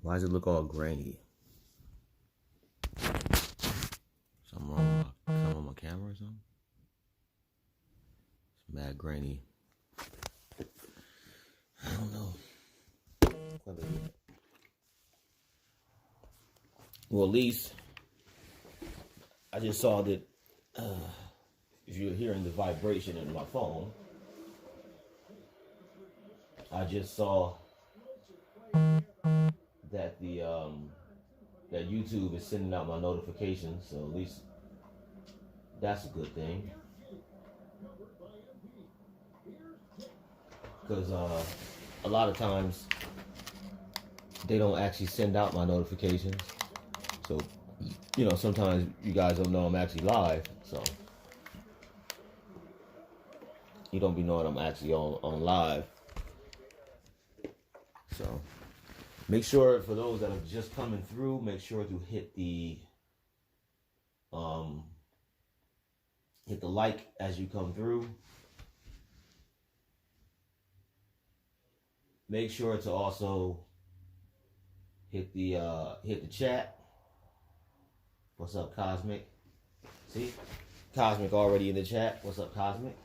Why does it look all grainy? Something wrong with my camera or something? It's mad grainy. I don't know. Well, at least I just saw that if you're hearing the vibration in my phone, I just saw that that YouTube is sending out my notifications, so at least that's a good thing. Because a lot of times they don't actually send out my notifications, so sometimes you guys don't know I'm actually live, so you don't be knowing I'm actually on live. So make sure, for those that are just coming through, make sure to hit the like as you come through. Make sure to also hit the chat. What's up, Cosmic? See? Cosmic already in the chat. What's up, Cosmic?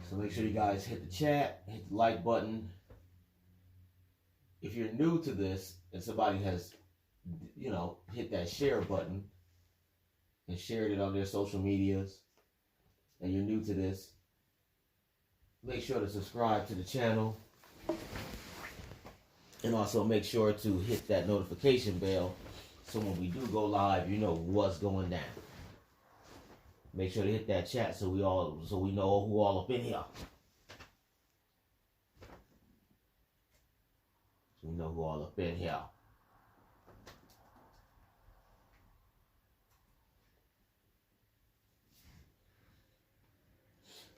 So make sure you guys hit the chat, hit the like button. If you're new to this and somebody has, hit that share button and shared it on their social medias, and you're new to this, make sure to subscribe to the channel. And also make sure to hit that notification bell so when we do go live, you know what's going down. Make sure to hit that chat so we know who all up in here. So we know who all up in here.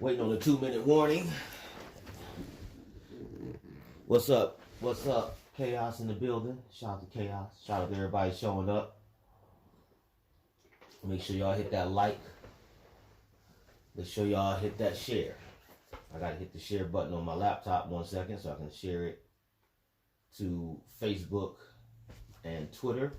Waiting on the 2-minute warning. What's up? What's up? Chaos in the building. Shout out to Chaos. Shout out to everybody showing up. Make sure y'all hit that like. Make sure y'all hit that share. I gotta hit the share button on my laptop 1 second so I can share it to Facebook and Twitter.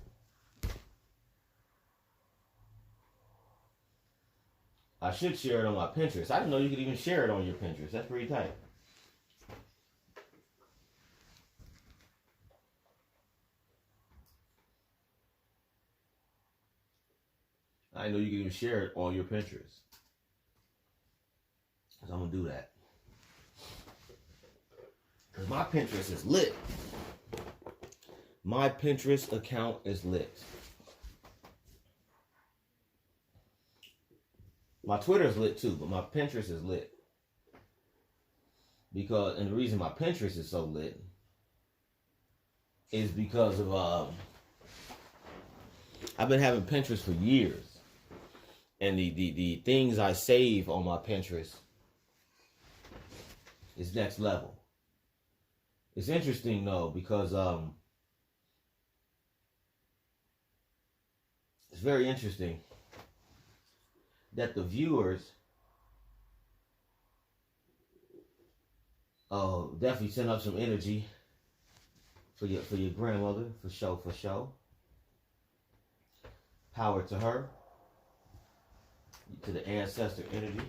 I should share it on my Pinterest. I didn't know you could even share it on your Pinterest. That's pretty tight. I didn't know you could even share it on your Pinterest. So I'm going to do that. Because my Pinterest is lit. My Pinterest account is lit. My Twitter is lit too, but my Pinterest is lit. And the reason my Pinterest is so lit is because of I've been having Pinterest for years. And the things I save on my Pinterest is next level. It's interesting though, because it's very interesting that the viewers definitely send up some energy for your grandmother, for show. Power to her, to the ancestor energy.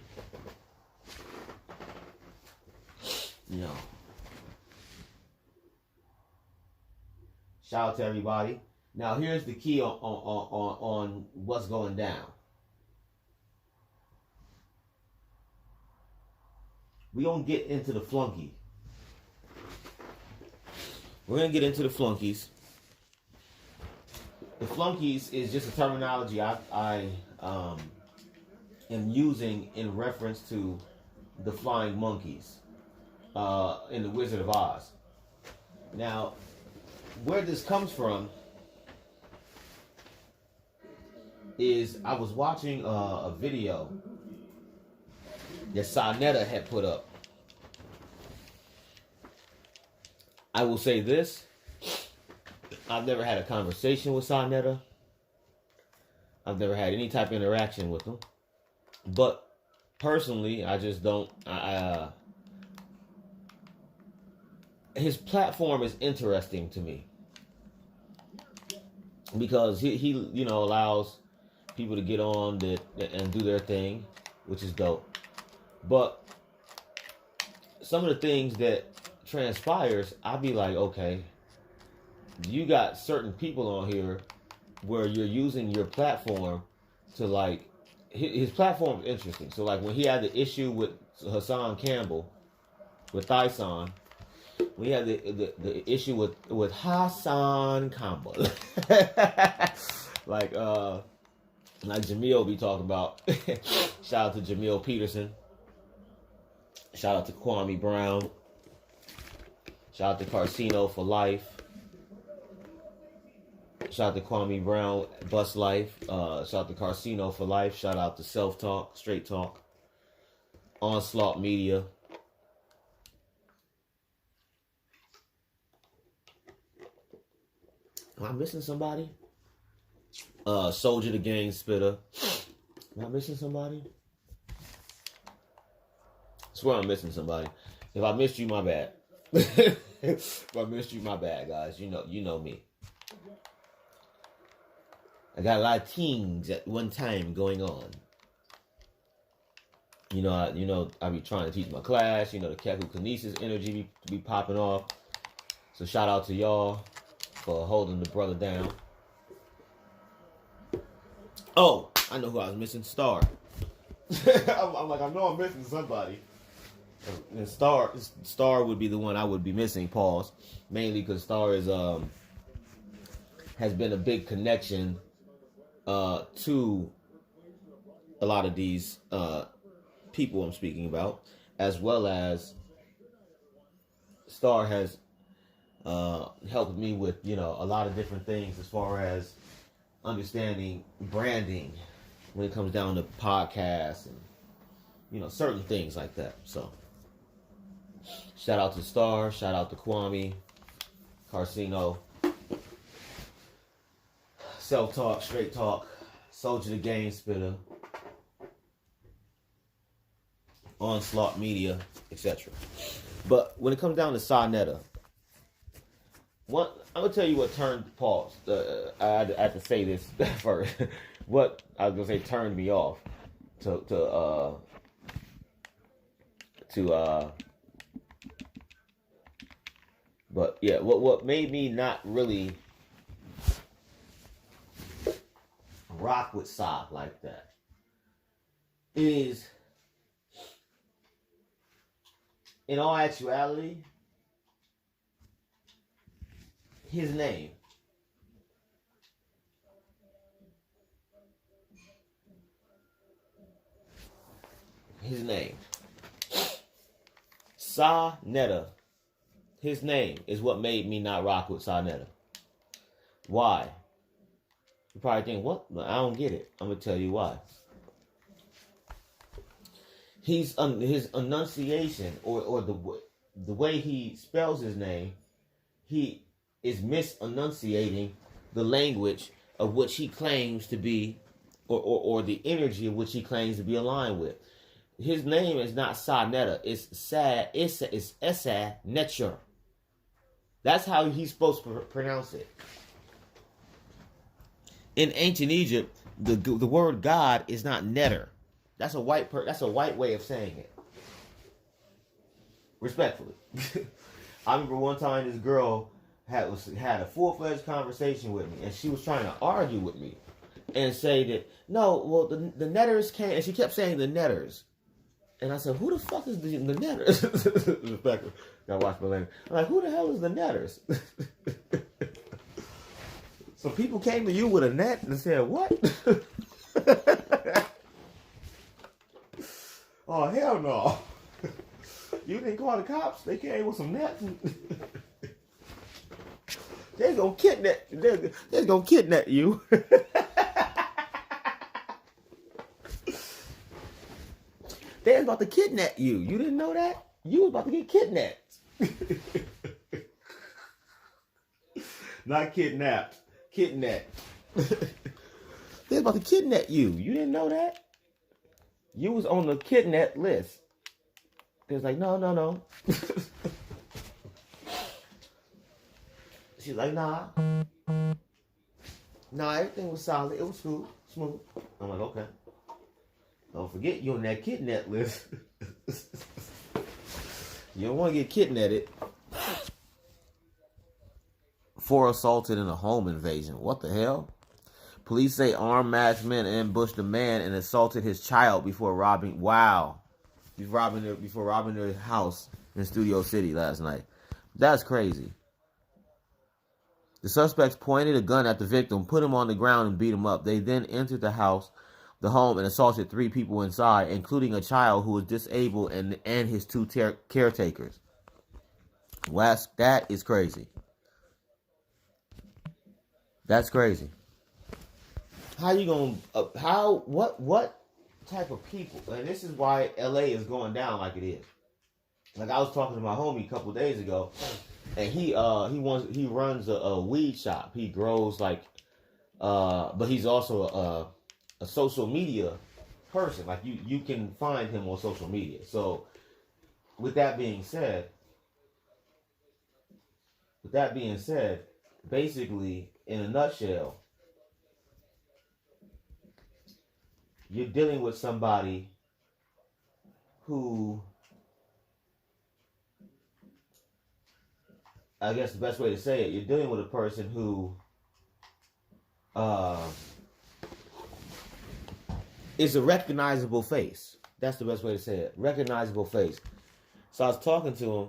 Shout out to everybody. Now here's the key on what's going down. We're going to get into the flunky. We're going to get into the flunkies. The flunkies is just a terminology I am using in reference to the flying monkeys in The Wizard of Oz. Now, where this comes from is I was watching a video that Sonetta had put up. I will say this. I've never had a conversation with Sonetta. I've never had any type of interaction with them. But personally, I just don't. his platform is interesting to me because he allows people to get on and do their thing, which is dope. But some of the things that transpires, I'll be like, okay, you got certain people on here where you're using your platform to like, his platform is interesting. So like when he had the issue with Hassan Campbell, with Thyson, we had the issue with Hassan Campbell, like Jamil be talking about. Shout out to Jamil Peterson. Shout out to Kwame Brown. Shout out to Carcino for life. Shout out to Kwame Brown, Bus Life. Shout out to Carcino for life. Shout out to Self Talk, Straight Talk. Onslaught Media. Am I missing somebody? Soldier the Gang Spitter. Am I missing somebody? I swear I'm missing somebody. If I missed you, my bad. If I missed you, my bad, guys. You know me. I got a lot of things at one time going on. I be trying to teach my class. The Keku Kinesis energy be popping off. So shout out to y'all for holding the brother down. Oh, I know who I was missing. Star. I'm like, I know I'm missing somebody. And Star would be the one I would be missing. Pause. Mainly because Star has been a big connection to a lot of these people I'm speaking about, as well as Star has helped me with a lot of different things as far as understanding branding when it comes down to podcasts and certain things like that. So shout out to Star, shout out to Kwame, Carcino, Self Talk, Straight Talk, Soldier the Game Spitter, Onslaught Media, etc. But when it comes down to Sa Netta, I'm gonna tell you what turned pause. I had to say this first. What I was gonna say turned me off to but yeah, what made me not really rock with Sa like that is, in all actuality, his name. His name. Sa Netta. His name is what made me not rock with Sa Netta. Why? You probably think, what? I don't get it. I'm going to tell you why. His enunciation or the way he spells his name, he is misenunciating the language of which he claims to be, or the energy of which he claims to be aligned with. His name is not Sa Netta. It's Esa Netcher. That's how he's supposed to pronounce it. In ancient Egypt, the word God is not Netter. That's a white way of saying it. Respectfully. I remember one time this girl had a full-fledged conversation with me, and she was trying to argue with me and say that, no, well, the Netters can't, and she kept saying the Netters. And I said, who the fuck is the Netters? Respectfully. Gotta watch my language. I'm like, who the hell is the Netters? So people came to you with a net and said, what? Oh, hell no. You didn't call the cops? They came with some nets. They're gonna kidnap you. They're about to kidnap you. You didn't know that? You was about to get kidnapped. Not kidnapped. Kidnapped. They're about to kidnap you. You didn't know that? You was on the kidnap list. They was like, no. She's like, nah, everything was solid. It was smooth. I'm like, okay. Don't forget you on that kidnap list. You don't want to get kidnapped. For assaulted in a home invasion. What the hell? Police say armed masked men ambushed a man and assaulted his child before robbing. Wow. Before robbing their house in Studio City last night. That's crazy. The suspects pointed a gun at the victim, put him on the ground, and beat him up. They then entered the home, and assaulted 3 people inside, including a child who was disabled and his 2 caretakers. That is crazy. That's crazy. How you gonna? What type of people? And this is why LA is going down like it is. Like I was talking to my homie a couple days ago, and he runs a weed shop. He grows but he's also a social media person. Like you can find him on social media. So with that being said, basically in a nutshell, you're dealing with somebody who, I guess the best way to say it, you're dealing with a person who is a recognizable face. That's the best way to say it. Recognizable face. So I was talking to him.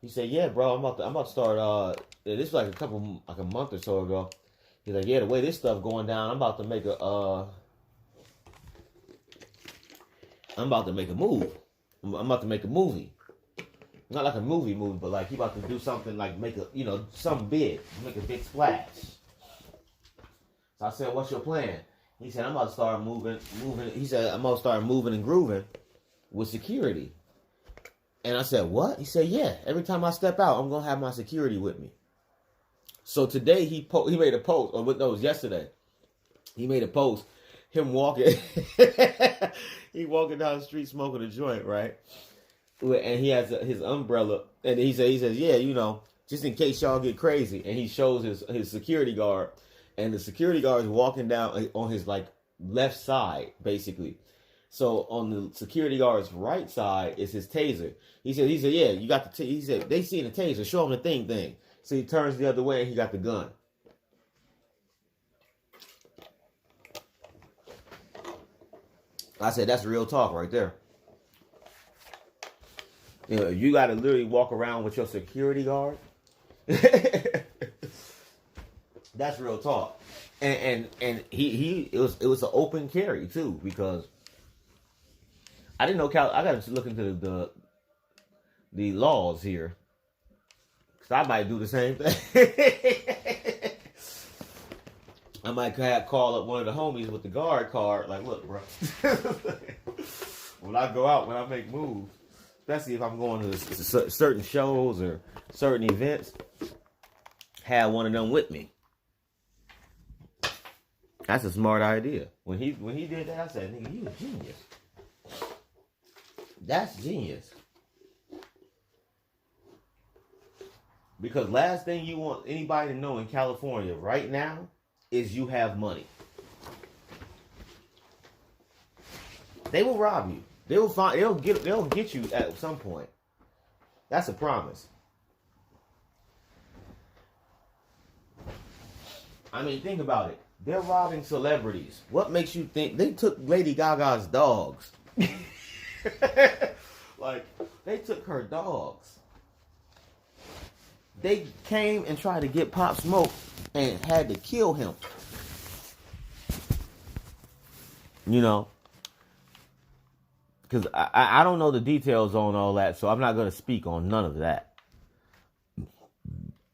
He said, "Yeah, bro, I'm about to start. This was like a month or so ago. He's like, yeah, the way this stuff going down, I'm about to make a move. I'm about to make a movie. Not like a movie, but like he about to do something like make something big, make a big splash." So I said, "What's your plan?" He said, "I'm about to start moving. He said, "I'm about to start moving and grooving with security." And I said, "What?" He said, "Yeah. Every time I step out, I'm gonna have my security with me." So today he made a post, or no, it was yesterday. He made a post. Him walking, he walking down the street smoking a joint, right? And he has his umbrella, and he says, "Yeah, just in case y'all get crazy." And he shows his security guard, and the security guard is walking down on his like left side, basically. So on the security guard's right side is his taser. He said, "Yeah, you got the." He said, "They seen the taser. Show him the thing." So he turns the other way, and he got the gun. I said, "That's real talk right there." You got to literally walk around with your security guard. That's real talk. And it was an open carry too, because I didn't know I got to look into the laws here, because I might do the same thing. I might call up one of the homies with the guard card, like, "Look, bro, when I go out, when I make moves, especially if I'm going to certain shows or certain events, have one of them with me." That's a smart idea. When he did that, I said, "Nigga, you a genius." That's genius. Because last thing you want anybody to know in California right now is you have money. They will rob you. They'll get you at some point. That's a promise. I mean, think about it. They're robbing celebrities. What makes you think they took Lady Gaga's dogs? Like, they took her dogs. They came and tried to get Pop Smoke and had to kill him. Because I don't know the details on all that, so I'm not going to speak on none of that.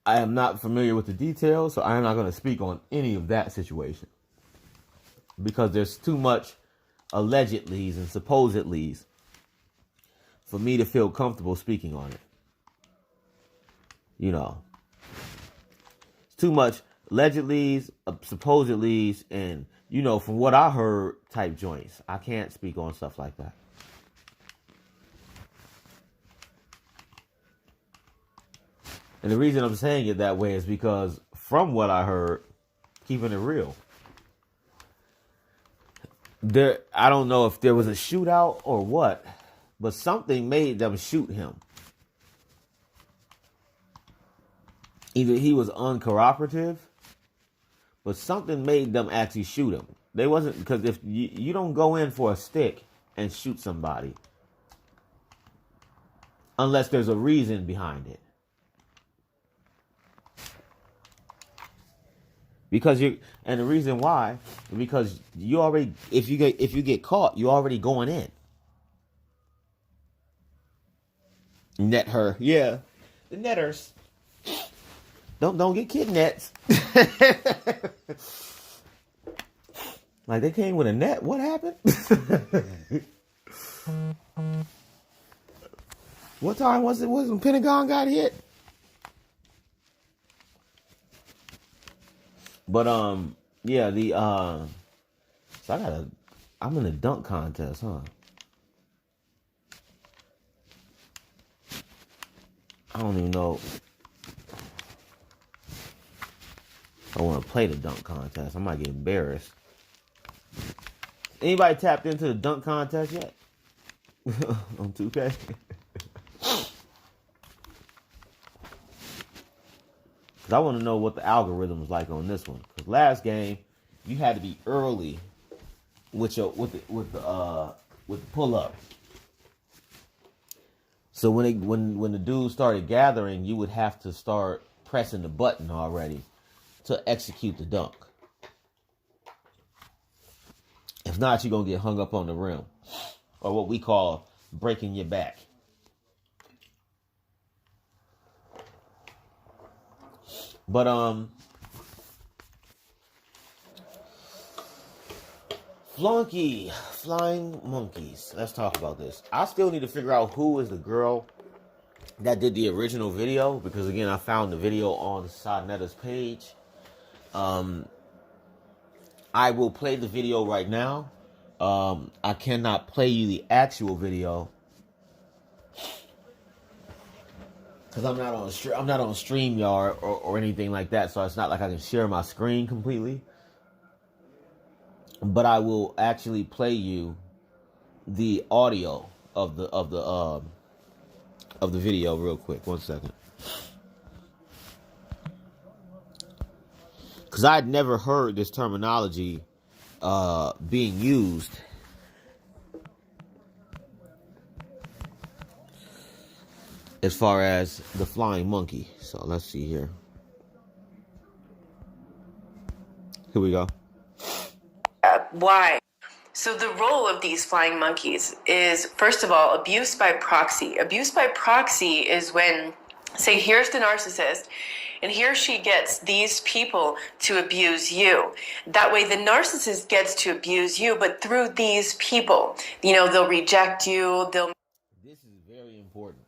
I am not familiar with the details, so I'm not going to speak on any of that situation. Because there's too much allegedlys and supposedlys for me to feel comfortable speaking on it. It's too much allegedlys, supposedlys, and, from what I heard, type joints. I can't speak on stuff like that. And the reason I'm saying it that way is because from what I heard, keeping it real, I don't know if there was a shootout or what, but something made them shoot him. Either he was uncooperative, but something made them actually shoot him. They wasn't, because if you don't go in for a stick and shoot somebody unless there's a reason behind it. And the reason why, because you already, if you get caught, you're already going in. Net her, yeah, the netters. Don't get kidnapped. Like they came with a net. What happened? What time was it? Was when Pentagon got hit? But yeah, so I'm in a dunk contest, huh? I don't even know. I want to play the dunk contest. I might get embarrassed. Anybody tapped into the dunk contest yet? On 2K? Because I want to know what the algorithm was like on this one. Because last game, you had to be early with the pull up. So when the dudes started gathering, you would have to start pressing the button already to execute the dunk. If not, you're gonna get hung up on the rim, or what we call breaking your back. But Flunky Flying Monkeys. Let's talk about this. I still need to figure out who is the girl that did the original video, because again, I found the video on Sanetta's page. I will play the video right now. I cannot play you the actual video because I'm not on StreamYard or anything like that, so it's not like I can share my screen completely. But I will actually play you the audio of the video real quick. 1 second. Because I'd never heard this terminology being used as far as the flying monkey. So let's see here. Here we go. Why? So the role of these flying monkeys is, first of all, abuse by proxy. Abuse by proxy is when, say, here's the narcissist, and he or she gets these people to abuse you. That way the narcissist gets to abuse you, but through these people. You know, they'll reject you, This is very important,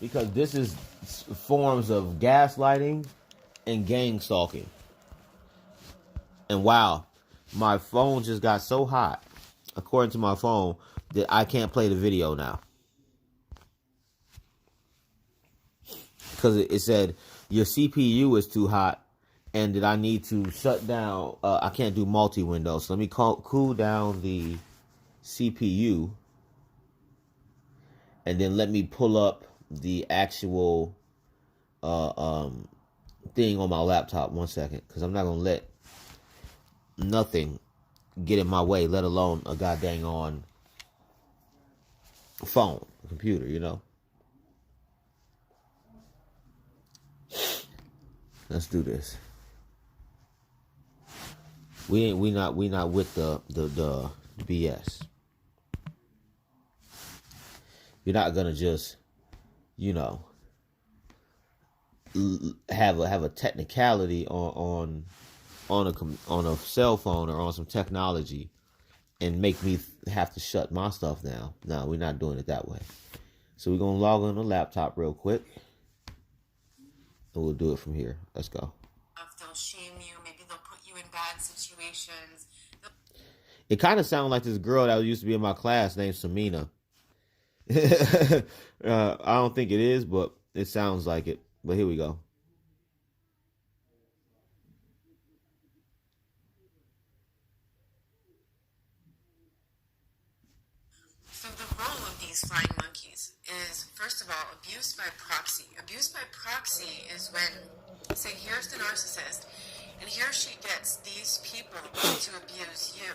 because this is forms of gaslighting and gang stalking. And wow, my phone just got so hot, according to my phone, that I can't play the video now. Because it said, your CPU is too hot, and that I need to shut down. I can't do multi-window, so let me cool down the CPU, and then let me pull up the actual thing on my laptop. 1 second, because I'm not gonna let nothing get in my way, let alone a goddamn on phone, a computer, you know. Let's do this. We not with the BS. You're not gonna just, you know, have a technicality on a cell phone or on some technology and make me have to shut my stuff down. No, we're not doing it that way. So we're gonna log on the laptop real quick. We'll do it from here. Let's go. They'll shame you. Maybe they'll put you in bad situations. It kind of sounds like this girl that used to be in my class named Samina. I don't think it is, but it sounds like it. But here we go. So the role of these flying monkeys is, first of all, abuse by proxy. Abuse by proxy is when, say, here's the narcissist, and he or she gets these people to abuse you.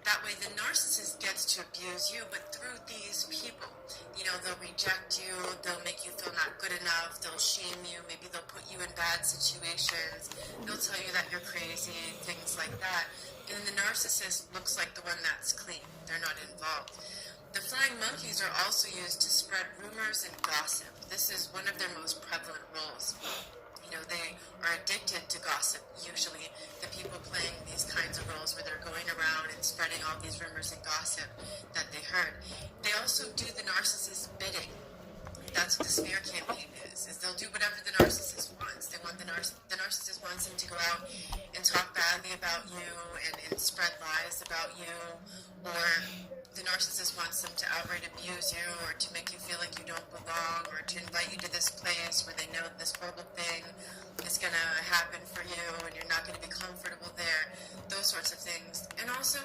That way the narcissist gets to abuse you, but through these people. You know, they'll reject you, they'll make you feel not good enough, they'll shame you, maybe they'll put you in bad situations, they'll tell you that you're crazy, things like that. And the narcissist looks like the one that's clean. They're not involved. The flying monkeys are also used to spread rumors and gossip. This is one of their most prevalent roles. You know, they are addicted to gossip, usually. The people playing these kinds of roles where they're going around and spreading all these rumors and gossip that they heard. They also do the narcissist bidding. That's what the smear campaign is they'll do whatever the narcissist wants. They want the narcissist wants them to go out and talk badly about you and spread lies about you, or the narcissist wants them to outright abuse you, or to make you feel like you don't belong, or to invite you to this place where they know this horrible thing is going to happen for you and you're not going to be comfortable there, those sorts of things. And also,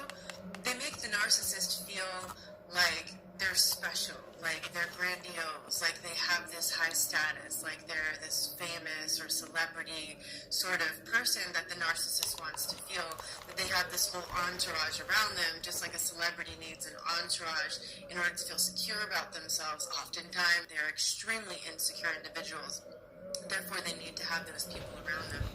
they make the narcissist feel like they're special, like they're grandiose, like they have this high status, like they're this famous or celebrity sort of person that the narcissist wants to feel, that they have this whole entourage around them, just like a celebrity needs an entourage in order to feel secure about themselves. Oftentimes, they're extremely insecure individuals. Therefore, they need to have those people around them.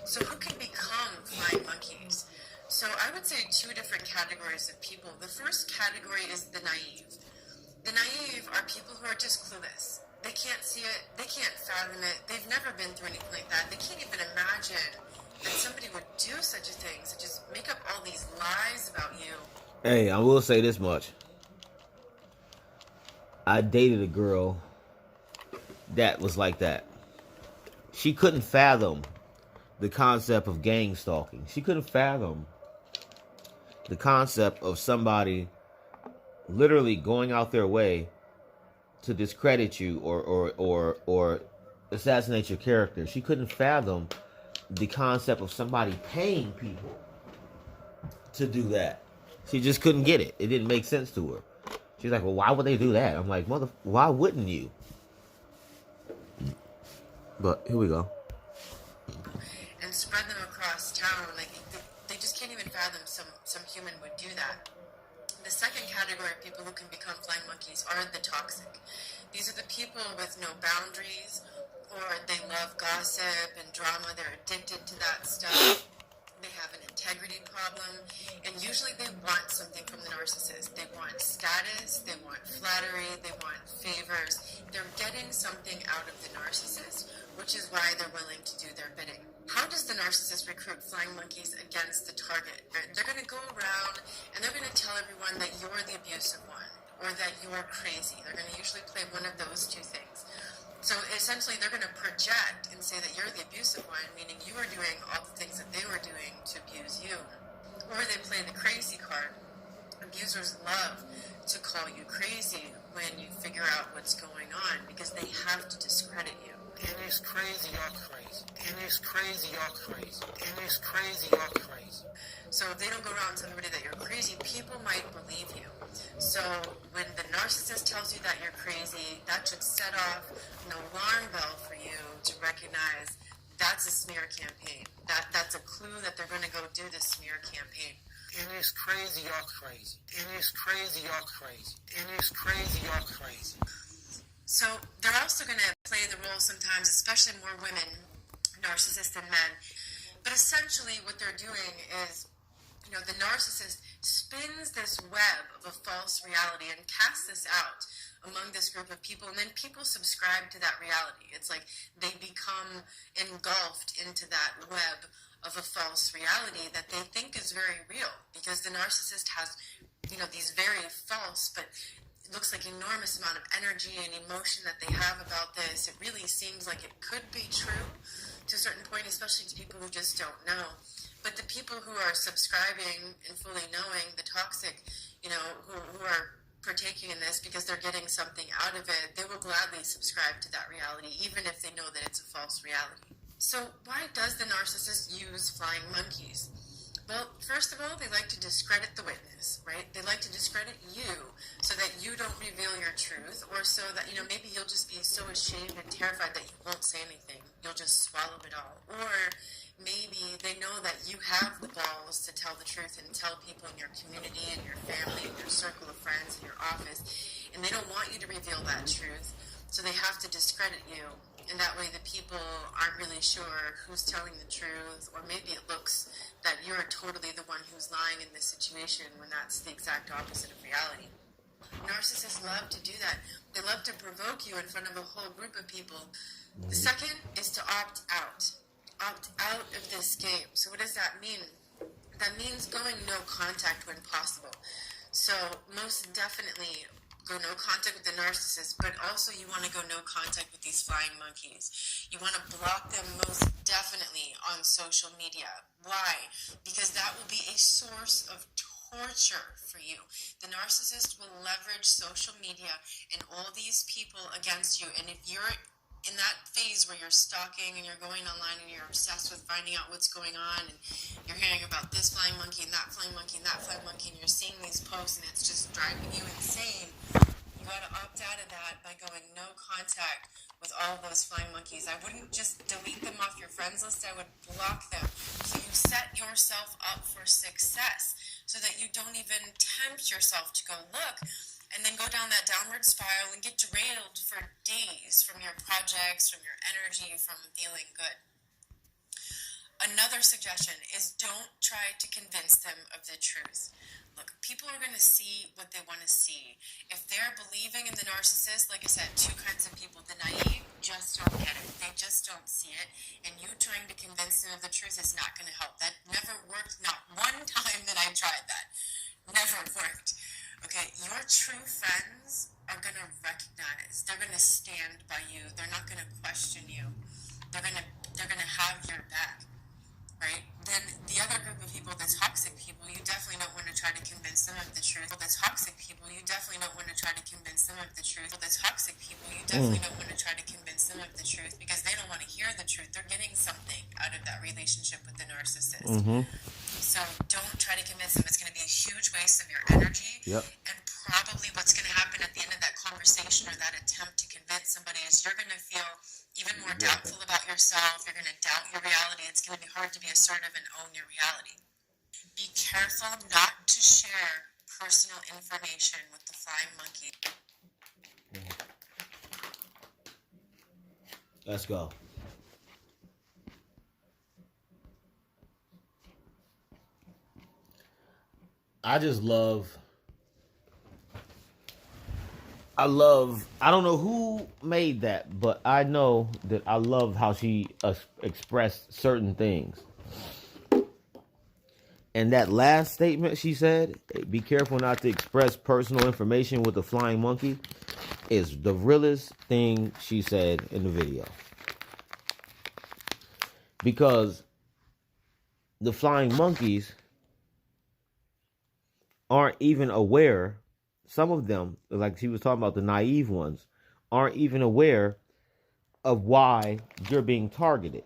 So who can become flying monkeys? So I would say two different categories of people. The first category is the naive. The naive are people who are just clueless. They can't see it. They can't fathom it. They've never been through anything like that. They can't even imagine that somebody would do such a thing, such as make up all these lies about you. Hey, I will say this much. I dated a girl that was like that. She couldn't fathom the concept of gang stalking. She couldn't fathom the concept of somebody literally going out their way to discredit you or assassinate your character. She couldn't fathom the concept of somebody paying people to do that. She just couldn't get it. It didn't make sense to her. She's like, well, why would they do that? I'm like, why wouldn't you? But here we go. And spread them across town. Like they just can't even fathom some human would do that. The second category of people who can become flying monkeys are the toxic. These are the people with no boundaries, or they love gossip and drama. They're addicted to that stuff. They have an integrity problem, and usually they want something from the narcissist. They want status, they want flattery, they want favors. They're getting something out of the narcissist, which is why they're willing to do their bidding. How does the narcissist recruit flying monkeys against the target? They're going to go around and they're going to tell everyone that you're the abusive one, or that you're crazy. They're going to usually play one of those two things. So essentially, they're going to project and say that you're the abusive one, meaning you are doing all the things that they were doing to abuse you. Or they play the crazy card. Abusers love to call you crazy when you figure out what's going on, because they have to discredit you. And it's crazy, you're crazy. And it's crazy, you're crazy. And it's crazy, you're crazy. So if they don't go around and tell everybody that you're crazy, people might believe you. So when the narcissist tells you that you're crazy, that should set off an alarm bell for you to recognize that's a smear campaign. That's a clue that they're going to go do this smear campaign. And it's crazy, you're crazy. And it's crazy, you're crazy. And it's crazy, you're crazy. So they're also going to play the role sometimes, especially more women, narcissists than men. But essentially what they're doing is, you know, the narcissist spins this web of a false reality and casts this out among this group of people, and then people subscribe to that reality. It's like they become engulfed into that web of a false reality that they think is very real, because the narcissist has, you know, these very false but it looks like enormous amount of energy and emotion that they have about this. It really seems like it could be true to a certain point, especially to people who just don't know. But the people who are subscribing and fully knowing, the toxic, you know, who are partaking in this because they're getting something out of it, they will gladly subscribe to that reality, even if they know that it's a false reality. So why does the narcissist use flying monkeys? Well, first of all, they like to discredit the witness, right? They like to discredit you so that you don't reveal your truth, or so that, maybe you'll just be so ashamed and terrified that you won't say anything. You'll just swallow it all. Or maybe they know that you have the balls to tell the truth and tell people in your community and your family and your circle of friends and your office, and they don't want you to reveal that truth, so they have to discredit you. And that way the people aren't really sure who's telling the truth, or maybe it looks that you're totally the one who's lying in this situation when that's the exact opposite of reality. Narcissists love to do that. They love to provoke you in front of a whole group of people. The second is to opt out. Opt out of this game. So what does that mean? That means going no contact when possible. So most definitely go no contact with the narcissist, but also you want to go no contact with these flying monkeys. You want to block them most definitely on social media. Why? Because that will be a source of torture for you. The narcissist will leverage social media and all these people against you, and if you're in that phase where you're stalking and you're going online and you're obsessed with finding out what's going on, and you're hearing about this flying monkey and that flying monkey and that flying monkey, and you're seeing these posts and it's just driving you insane, you got to opt out of that by going no contact with all of those flying monkeys. I wouldn't just delete them off your friends list, I would block them. So you set yourself up for success so that you don't even tempt yourself to go look and then go down that downward spiral and get derailed for days from your projects, from your energy, from feeling good. Another suggestion is don't try to convince them of the truth. Look, people are going to see what they want to see. If they're believing in the narcissist, like I said, two kinds of people. The naive just don't get it. They just don't see it. And you trying to convince them of the truth is not going to help. That never worked. Not one time that I tried that. Never worked. Okay, your true friends are going to recognize. They're going to stand by you. They're not going to question you. They're going to have your back. Right? Then the other group of people, the toxic people, you definitely don't want to try to convince them of the truth. The toxic people, you definitely don't want to try to convince them of the truth. The toxic people, you definitely don't want to try to convince them of the truth because they don't want to hear the truth. They're getting something out of that relationship with the narcissist. So don't try to convince them. It's going to be a huge waste of your energy. And probably what's going to happen at the end of that conversation or that attempt to convince somebody is you're going to feel even more doubtful about yourself. You're going to doubt your reality. It's going to be hard to be assertive and own your reality. Be careful not to share personal information with the flying monkey. Let's go. I just love, I don't know who made that, but I know that I love how she expressed certain things. And that last statement she said, be careful not to express personal information with a flying monkey, is the realest thing she said in the video. Because the flying monkeys aren't even aware, some of them, like she was talking about, the naive ones, aren't even aware of why you're being targeted.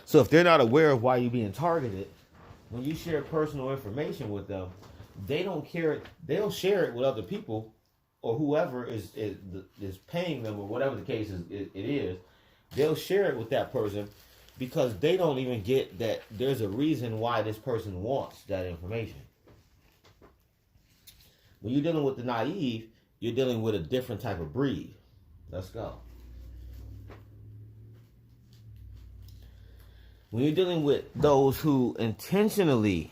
So if they're not aware of why you're being targeted, when you share personal information with them, they don't care. They don't share it with other people or whoever is paying them or whatever the case is. They'll share it with that person because they don't even get that there's a reason why this person wants that information. When you're dealing with the naive, you're dealing with a different type of breed. Let's go. When you're dealing with those who intentionally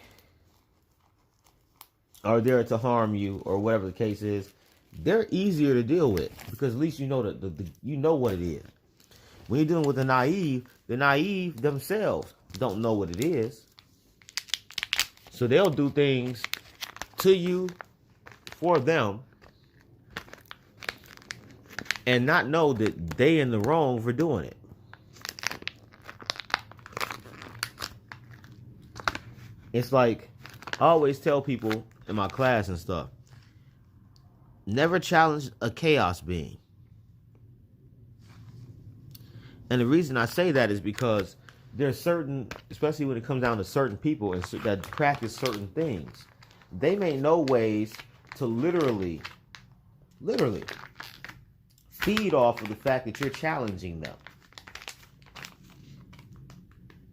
are there to harm you or whatever the case is, they're easier to deal with because at least you know you know what it is. When you're dealing with the naive themselves don't know what it is. So they'll do things to you for them and not know that they in the wrong for doing it. It's like, I always tell people, in my class and stuff. Never challenge a chaos being. And the reason I say that is because there's certain, especially when it comes down to certain people and that practice certain things, they may know ways to literally feed off of the fact that you're challenging them.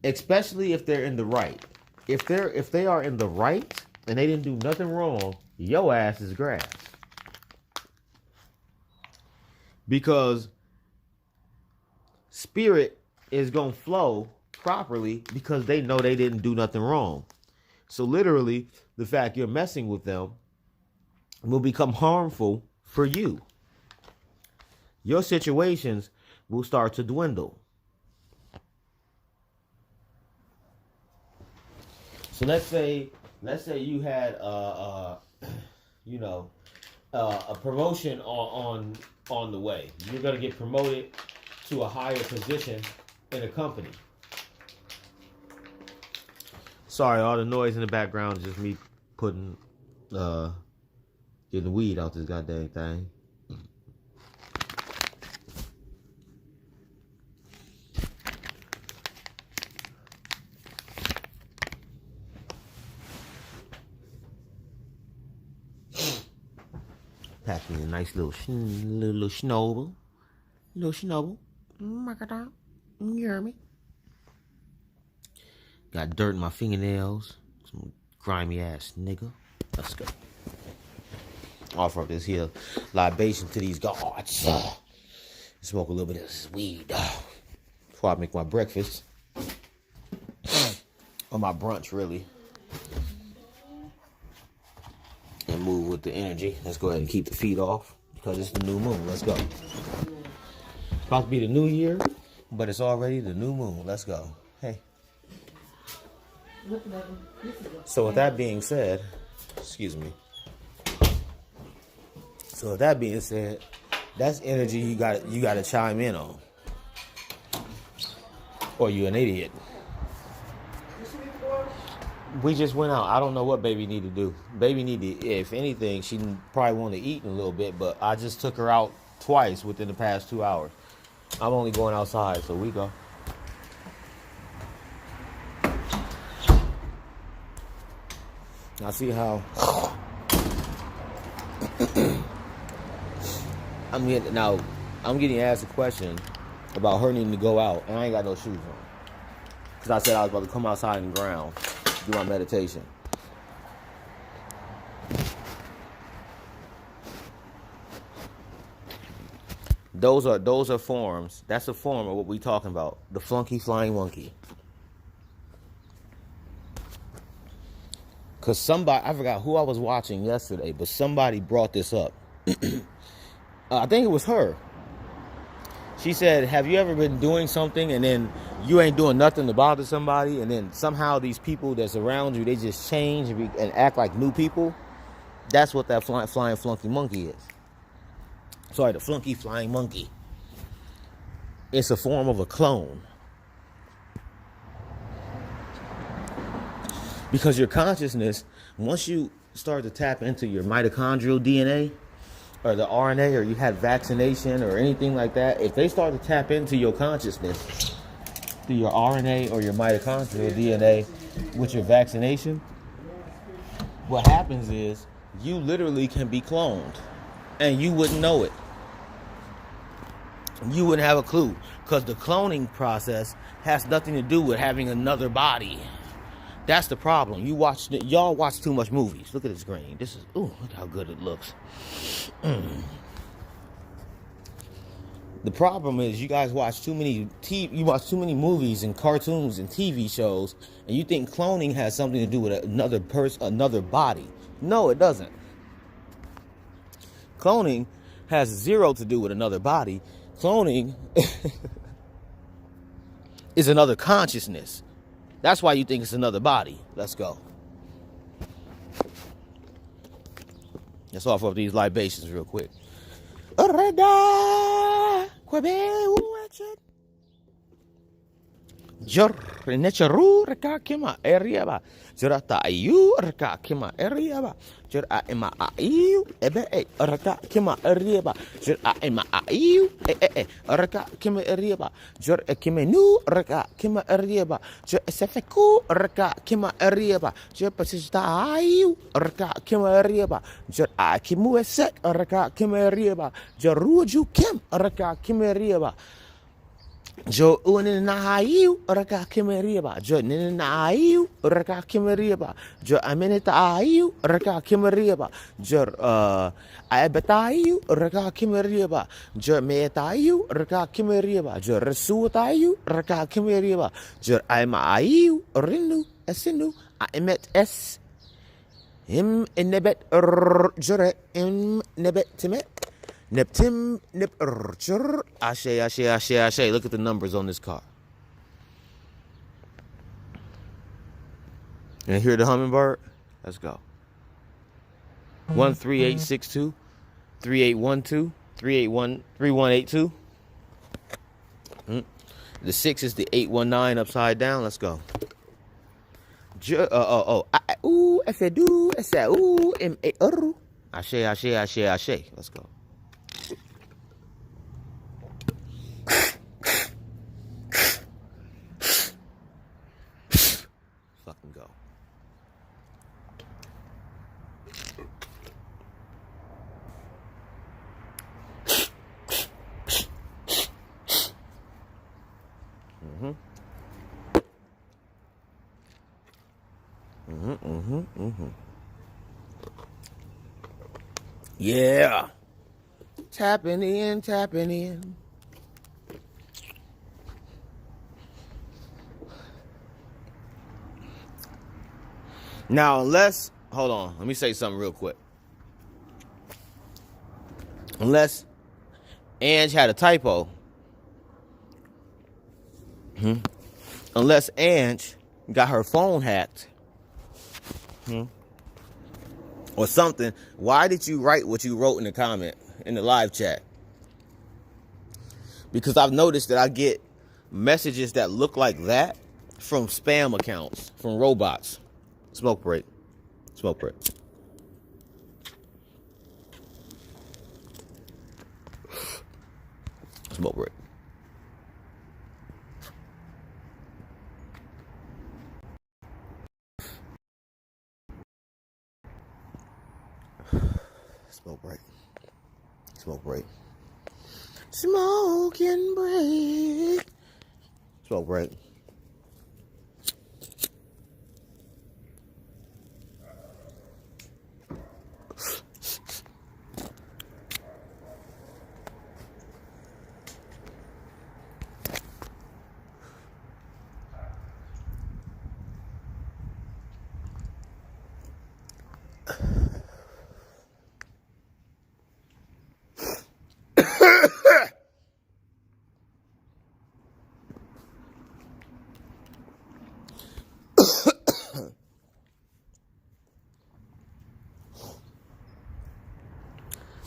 Especially if they're in the right. If they are in the right and they didn't do nothing wrong, your ass is grass. Because spirit is going to flow properly because they know they didn't do nothing wrong. So literally, the fact you're messing with them will become harmful for you. Your situations will start to dwindle. So let's say you had a promotion on the way. You're gonna get promoted to a higher position in a company. Sorry, all the noise in the background is just me getting weed out this goddamn thing. Packing a nice little schnobel. Little schnobel. You hear me? Got dirt in my fingernails. Some grimy ass nigga. Let's go. Offer up this here libation to these gods. Smoke a little bit of this weed before I make my breakfast. Or my brunch, really. And move with the energy. Let's go ahead and keep the feet off because it's the new moon. Let's go. It's about to be the new year, but it's already the new moon. Let's go. Hey. So with that being said, excuse me. So with that being said, that's energy you got to chime in on. Or you an idiot. We just went out. I don't know what baby need to do. Baby need to, if anything, she probably want to eat in a little bit, but I just took her out twice within the past 2 hours. I'm only going outside, so we go. I see how I'm getting asked a question about her needing to go out, and I ain't got no shoes on. Because I said I was about to come outside and ground, do my meditation. Those are forms. That's a form of what we're talking about. The Flunky Flying Monkey. Because somebody, I forgot who I was watching yesterday, but somebody brought this up. I think it was her. She said, have you ever been doing something and then you ain't doing nothing to bother somebody, and then somehow these people that's around you, they just change and act like new people? That's what that flying flunky monkey is. Sorry, the Flunky Flying Monkey. It's a form of a clone. Because your consciousness, once you start to tap into your mitochondrial DNA or the RNA, or you had vaccination or anything like that, if they start to tap into your consciousness through your RNA or your mitochondrial DNA with your vaccination, what happens is you literally can be cloned and you wouldn't know it. You wouldn't have a clue, because the cloning process has nothing to do with having another body. That's the problem. Y'all watch too much movies. Look at this green. Look how good it looks. The problem is you guys watch too many movies and cartoons and TV shows, and you think cloning has something to do with another person, another body. No, it doesn't. Cloning has zero to do with another body. Cloning is another consciousness. That's why you think it's another body. Let's go. Let's offer up these libations real quick. Jor necharu raka kima area ba. Jorata ayu raka kima area ba. Jor a ema ayu ebe raka kima area ba. Jor a ema ayu raka kima area ba. Jor e kima nu raka kima area ba. Jor sefeku raka kima area ba. Jor pasista ayu raka kima area ba. Jor a kimu esek raka kima area ba. Jor ruju kim raka kima area ba. Jo unin na ayu raka kimeriba. Jo nin na ayu raka kimeriba. Jo aminita ayu raka kimeriba. Jo aibatayu raka kimeriba. Jo metayu raka kimeriba. Jo resuatayu raka kimeriba. Jo aima ayu rinu esinu aimet es him inebet jore im nebet timet. Neptim, nip, ashe, ashe, ashe, ashe. Look at the numbers on this car. And hear the hummingbird? Let's go. 13862, 3812, 3182. The 6 is the 819 upside down. Let's go. Ooh, if I do, I say, ooh, ashe, ashe, ashe, ashe. Let's go. Fucking go. Yeah. Tapping in, tapping in. Now, hold on, let me say something real quick. Unless Ange had a typo, unless Ange got her phone hacked, or something, why did you write what you wrote in the comment, in the live chat? Because I've noticed that I get messages that look like that from spam accounts, from robots. Smoke break. Smoke break. Smoke break. Smoke break. Smoke break. Smoking break. Smoke break.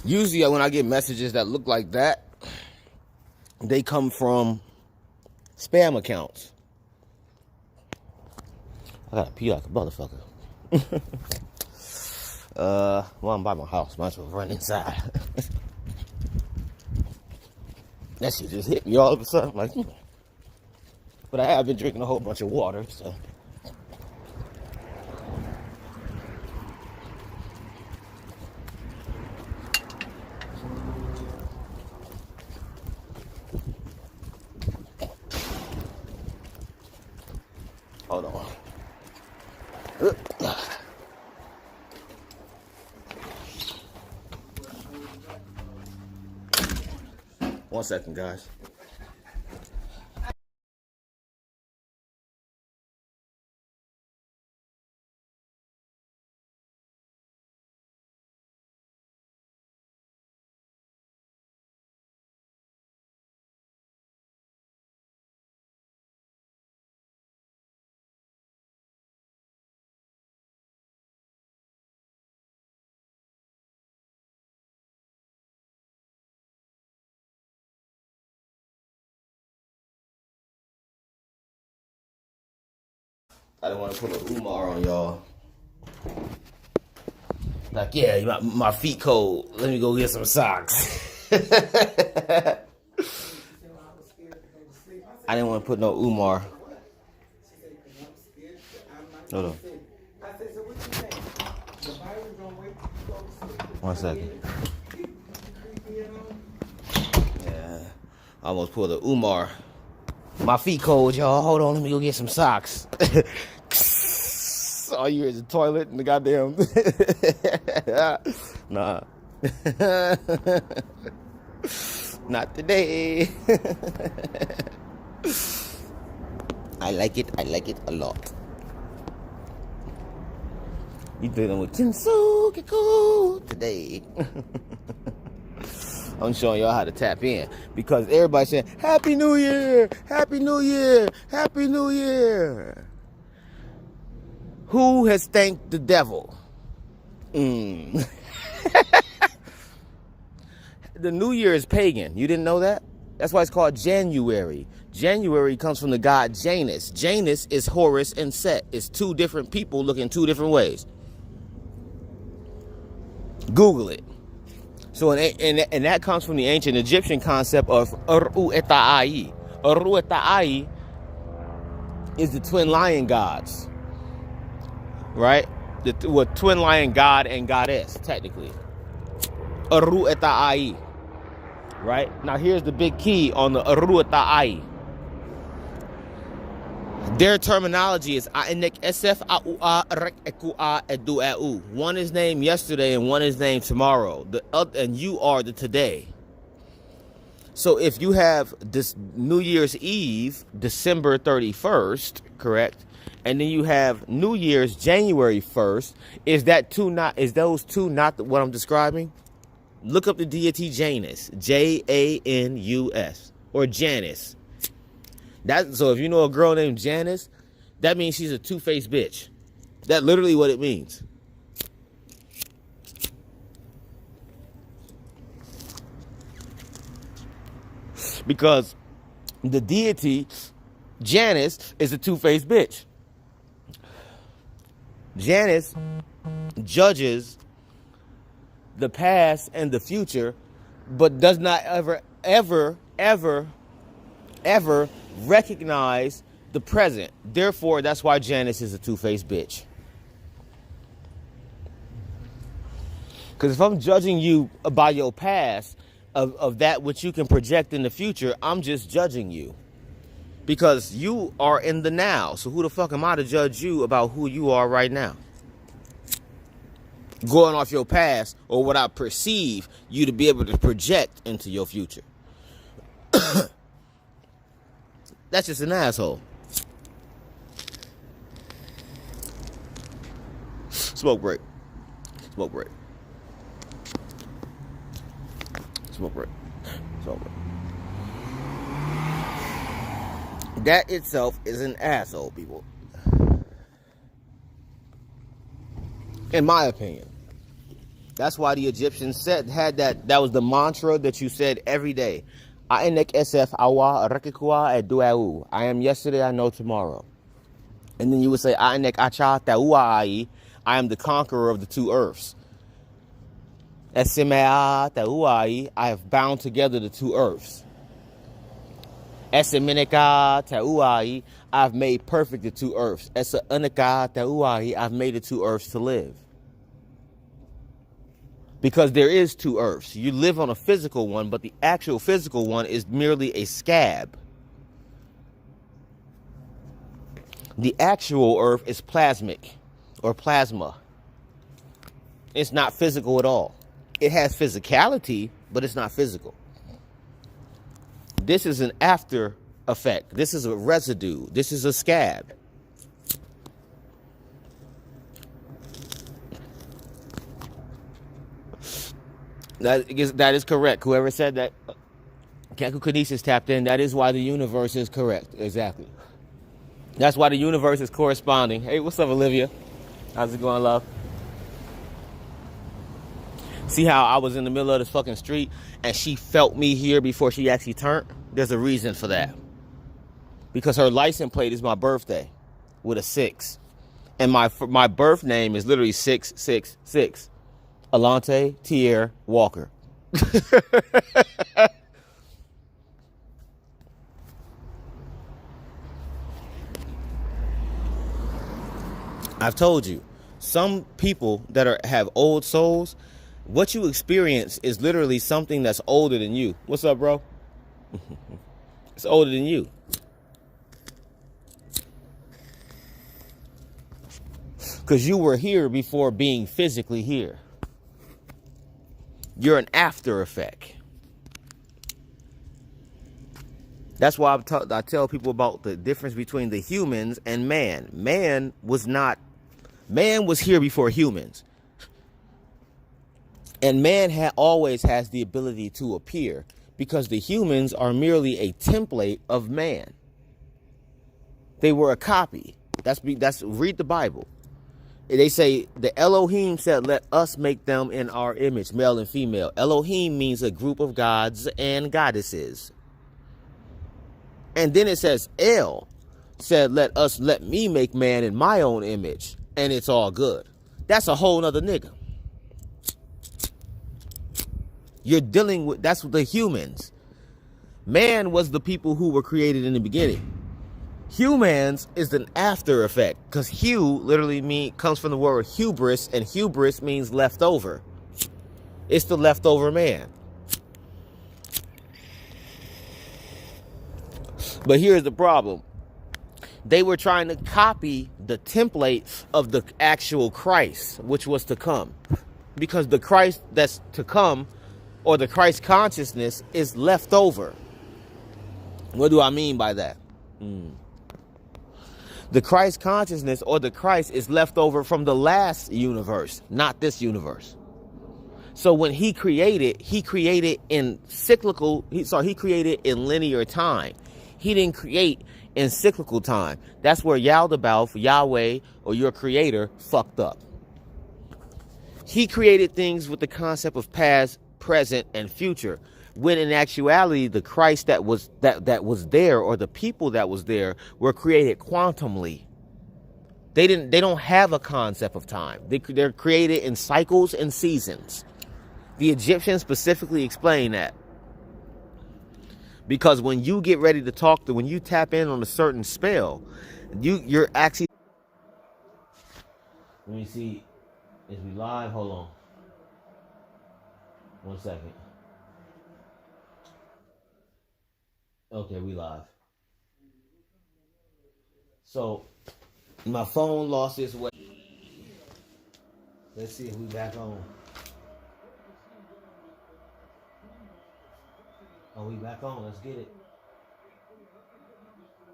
Usually when I get messages that look like that, they come from spam accounts. I gotta pee like a motherfucker. Well, I'm by my house. Might as well run inside. That shit just hit me all of a sudden. Like, but I have been drinking a whole bunch of water, so. Hold on. 1 second, guys. I didn't want to put an Umar on y'all. Like, yeah, my feet cold. Let me go get some socks. I didn't want to put no Umar. Hold on. 1 second. Yeah, I almost pulled a Umar. My feet cold, y'all. Hold on, let me go get some socks. All you hear is the toilet and the goddamn. Nah. Not today. I like it a lot. You dealing with Kinsukiku today. I'm showing y'all how to tap in because everybody's saying, Happy New Year! Happy New Year! Happy New Year! Who has thanked the devil? The New Year is pagan. You didn't know that? That's why it's called January. January comes from the god Janus. Janus is Horus and Set. It's two different people looking two different ways. Google it. So, and that comes from the ancient Egyptian concept of Uru-Eta'ai. Uru-Eta'ai is the twin lion gods. Right? The twin lion god and goddess, technically. Uru-Eta'ai. Right? Now, here's the big key on the Uru-Eta'ai. Their terminology is one is named yesterday and one is named tomorrow. And you are the today. So if you have this New Year's Eve, December 31st, correct? And then you have New Year's January 1st, is those two not what I'm describing? Look up the deity Janus, Janus, or Janus. So if you know a girl named Janice, that means she's a two-faced bitch. That's literally what it means. Because the deity Janice is a two-faced bitch. Janice judges the past and the future, but does not ever recognize the present. Therefore, that's why Janice is a two-faced bitch. Because if I'm judging you by your past of that which you can project in the future, I'm just judging you. Because you are in the now. So who the fuck am I to judge you about who you are right now? Going off your past or what I perceive you to be able to project into your future. That's just an asshole. Smoke break. Smoke break. Smoke break. Smoke break. That itself is an asshole, people. In my opinion. That's why the Egyptians had that was the mantra that you said every day. I am yesterday, I know tomorrow. And then you would say, I am the conqueror of the two earths. I have bound together the two earths. I have made perfect the two earths. I've made the two earths to live. Because there is two earths. You live on a physical one, but the actual physical one is merely a scab. The actual earth is plasmic or plasma. It's not physical at all. It has physicality, but it's not physical. This is an after effect. This is a residue. This is a scab. That is correct. Whoever said that, Kankukinesis tapped in. That is why the universe is correct. Exactly. That's why the universe is corresponding. Hey, what's up, Olivia? How's it going, love? See how I was in the middle of this fucking street and she felt me here before she actually turned? There's a reason for that. Because her license plate is my birthday. with a 6. And my birth name is literally 666. Alante Tier Walker. I've told you, some people that have old souls, what you experience is literally something that's older than you. What's up, bro? It's older than you. Because you were here before being physically here. You're an after effect. That's why I tell people about the difference between the humans and man. Man was here before humans. And man always has the ability to appear because the humans are merely a template of man. They were a copy. Read the Bible. They say the Elohim said, let us make them in our image, male and female. Elohim means a group of gods and goddesses. And then it says El said, let me make man in my own image. And it's all good. That's a whole nother nigga. You're dealing with, that's the humans. Man was the people who were created in the beginning. Humans is an after effect, because hue literally comes from the word hubris, and hubris means leftover. It's the leftover man. But here's the problem. They were trying to copy the template of the actual Christ, which was to come. Because the Christ that's to come, or the Christ consciousness, is left over. What do I mean by that? The Christ consciousness, or the Christ, is left over from the last universe, not this universe. So when he created in cyclical, he created in linear time. He didn't create in cyclical time. That's where Yaldabaoth, Yahweh, or your creator, fucked up. He created things with the concept of past, present, and future, when in actuality the Christ that was there, or the people that was there, were created quantumly. They don't have a concept of time. They're created in cycles and seasons. The Egyptians specifically explain that. Because when you get ready to talk when you tap in on a certain spell, you're actually. Let me see. Is we live? Hold on. 1 second. Okay, we live. So, my phone lost its way. Let's see if we back on. Oh, we back on. Let's get it.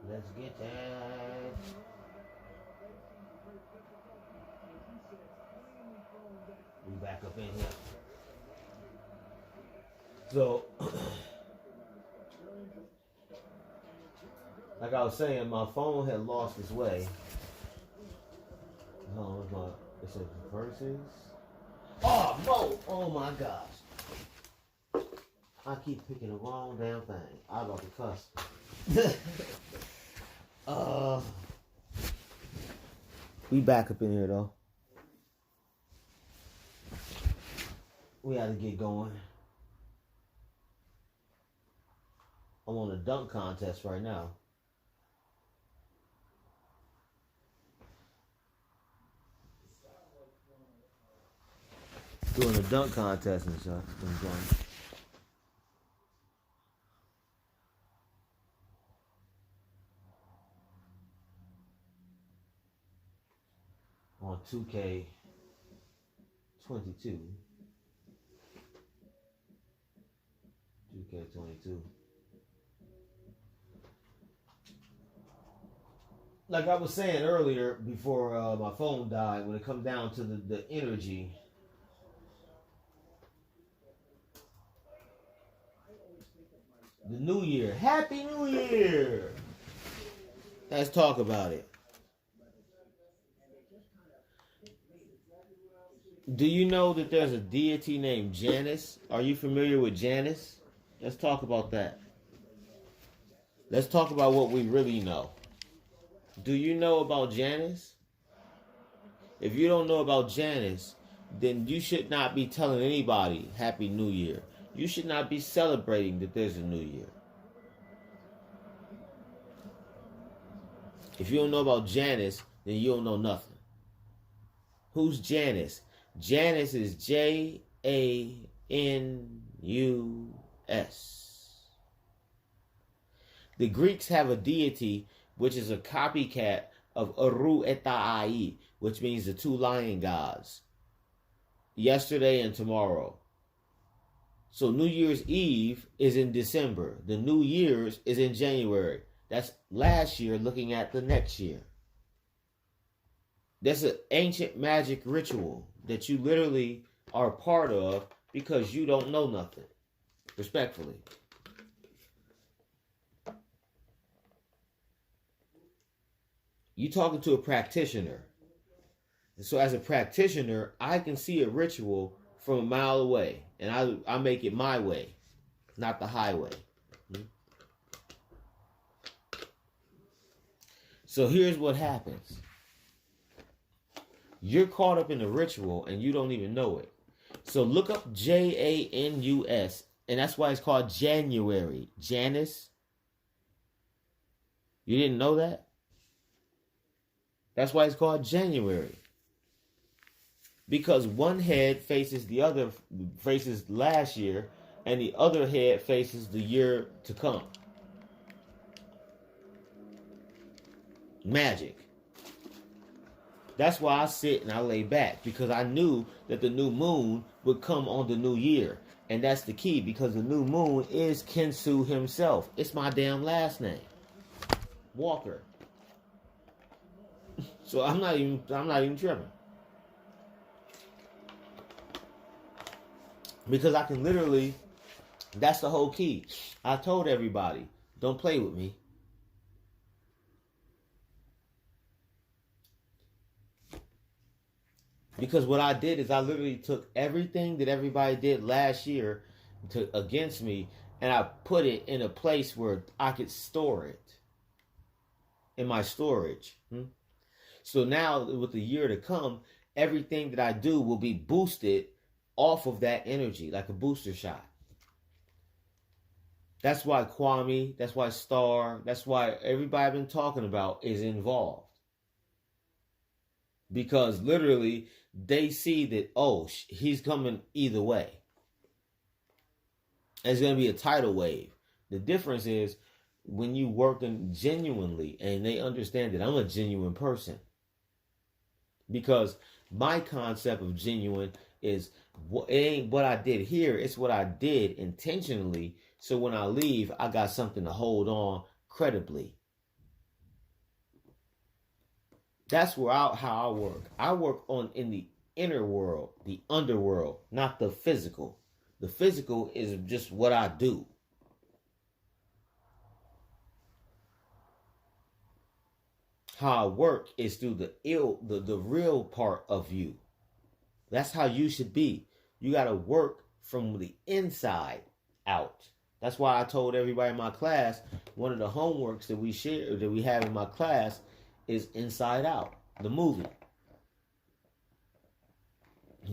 Let's get that. We back up in here. So, like I was saying, my phone had lost its way. It says verses. Oh, Mo! Oh my gosh. I keep picking the wrong damn thing. I about to cuss. We back up in here though. We had to get going. I'm on a dunk contest right now. Doing a dunk contest and stuff. On 2K22. Like I was saying earlier, before my phone died, when it comes down to the energy, the New Year. Happy New Year! Let's talk about it. Do you know that there's a deity named Janus? Are you familiar with Janus? Let's talk about that. Let's talk about what we really know. Do you know about Janice? If you don't know about Janice, then you should not be telling anybody Happy New Year. You should not be celebrating that there's a new year. If you don't know about Janice, then you don't know nothing. Who's Janice? Janice is Janus. The Greeks have a deity which is a copycat of Aru Etai, which means the two lion gods. Yesterday and tomorrow. So New Year's Eve is in December. The New Year's is in January. That's last year looking at the next year. That's an ancient magic ritual that you literally are part of because you don't know nothing. Respectfully. You talking to a practitioner. So as a practitioner, I can see a ritual from a mile away. And I make it my way, not the highway. So here's what happens. You're caught up in a ritual and you don't even know it. So look up Janus, and that's why it's called January. Janus. You didn't know that? That's why it's called January. Because one head faces the other, faces last year, and the other head faces the year to come. Magic. That's why I sit and I lay back, because I knew that the new moon would come on the new year. And that's the key, because the new moon is Kensu himself. It's my damn last name. Walker. So I'm not even tripping. Because I can literally, that's the whole key. I told everybody, don't play with me. Because what I did is I literally took everything that everybody did last year against me, and I put it in a place where I could store it in my storage. So now with the year to come, everything that I do will be boosted off of that energy, like a booster shot. That's why Kwame, that's why Star, that's why everybody I've been talking about is involved. Because literally, they see that, oh, he's coming either way. It's going to be a tidal wave. The difference is when you working genuinely and they understand that I'm a genuine person. Because my concept of genuine is, it ain't what I did here, it's what I did intentionally. So when I leave, I got something to hold on credibly. That's how I work. I work in the inner world, the underworld, not the physical. The physical is just what I do. How I work is through the real part of you. That's how you should be. You got to work from the inside out. That's why I told everybody in my class, one of the homeworks that we have in my class is Inside Out, the movie.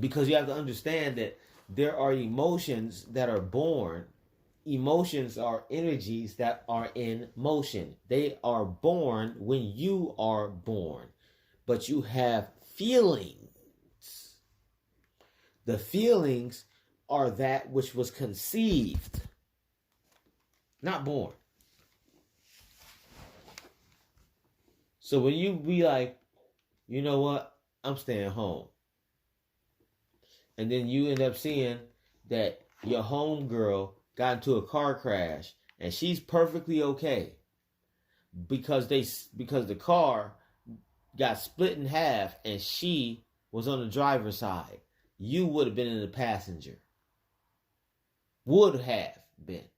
Because you have to understand that there are emotions that are born. Emotions are energies that are in motion. They are born when you are born. But you have feelings. The feelings are that which was conceived, not born. So when you be like, you know what, I'm staying home. And then you end up seeing that your homegirl got into a car crash and she's perfectly okay because the car got split in half and she was on the driver's side. You would have been in the passenger. Would have been.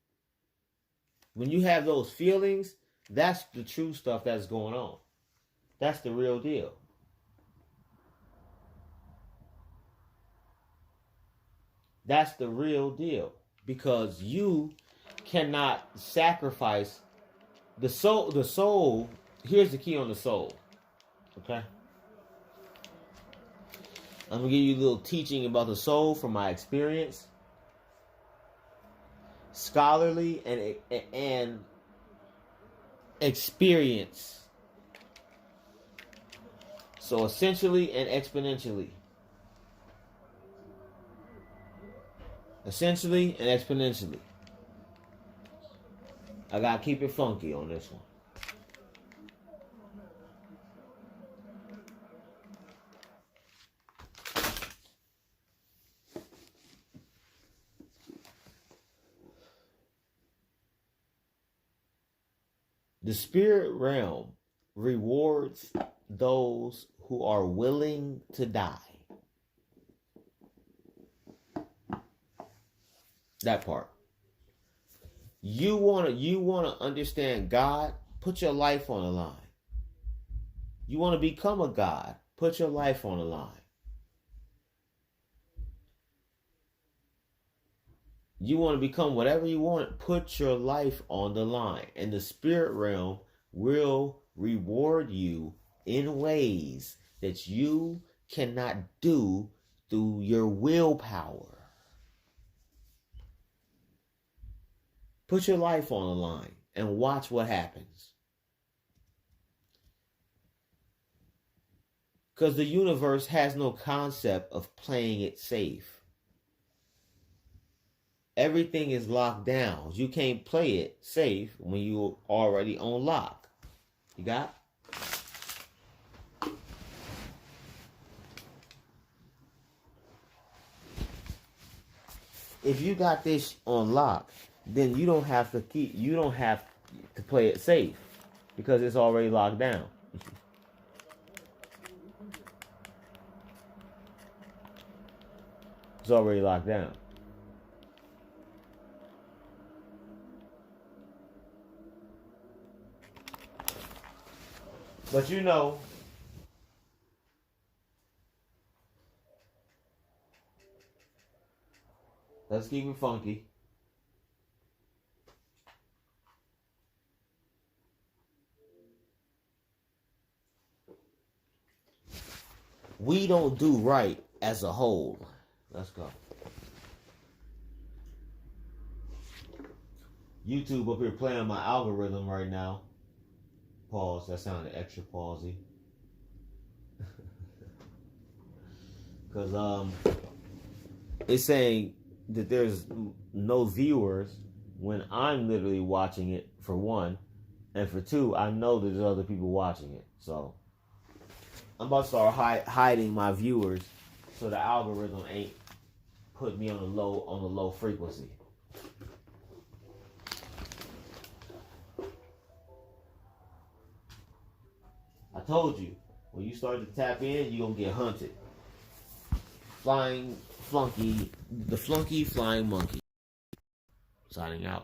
When you have those feelings, that's the true stuff that's going on. That's the real deal. That's the real deal. Because you cannot sacrifice the soul. The soul here's the key on the soul. Okay? I'm going to give you a little teaching about the soul from my experience. Scholarly and experience. So essentially and exponentially. Essentially and exponentially. I gotta keep it funky on this one. The spirit realm rewards those who are willing to die. That part. You wanna understand God, put your life on the line. You want to become a God, put your life on the line. You want to become whatever you want, put your life on the line. And the spirit realm will reward you in ways that you cannot do through your willpower. Put your life on the line and watch what happens. Because the universe has no concept of playing it safe. Everything is locked down. You can't play it safe when you're already on lock. You got? If you got this on lock, then you don't have to play it safe because it's already locked down. It's already locked down. But you know, let's keep it funky. We don't do right as a whole. Let's go. YouTube up here playing my algorithm right now. Pause. That sounded extra pausey. Because it's saying that there's no viewers when I'm literally watching it, for one. And for two, I know that there's other people watching it. So I'm about to start hiding my viewers so the algorithm ain't put me on the low frequency. I told you, when you start to tap in, you're gonna get hunted. The Flunky Flying Monkeys. Signing out.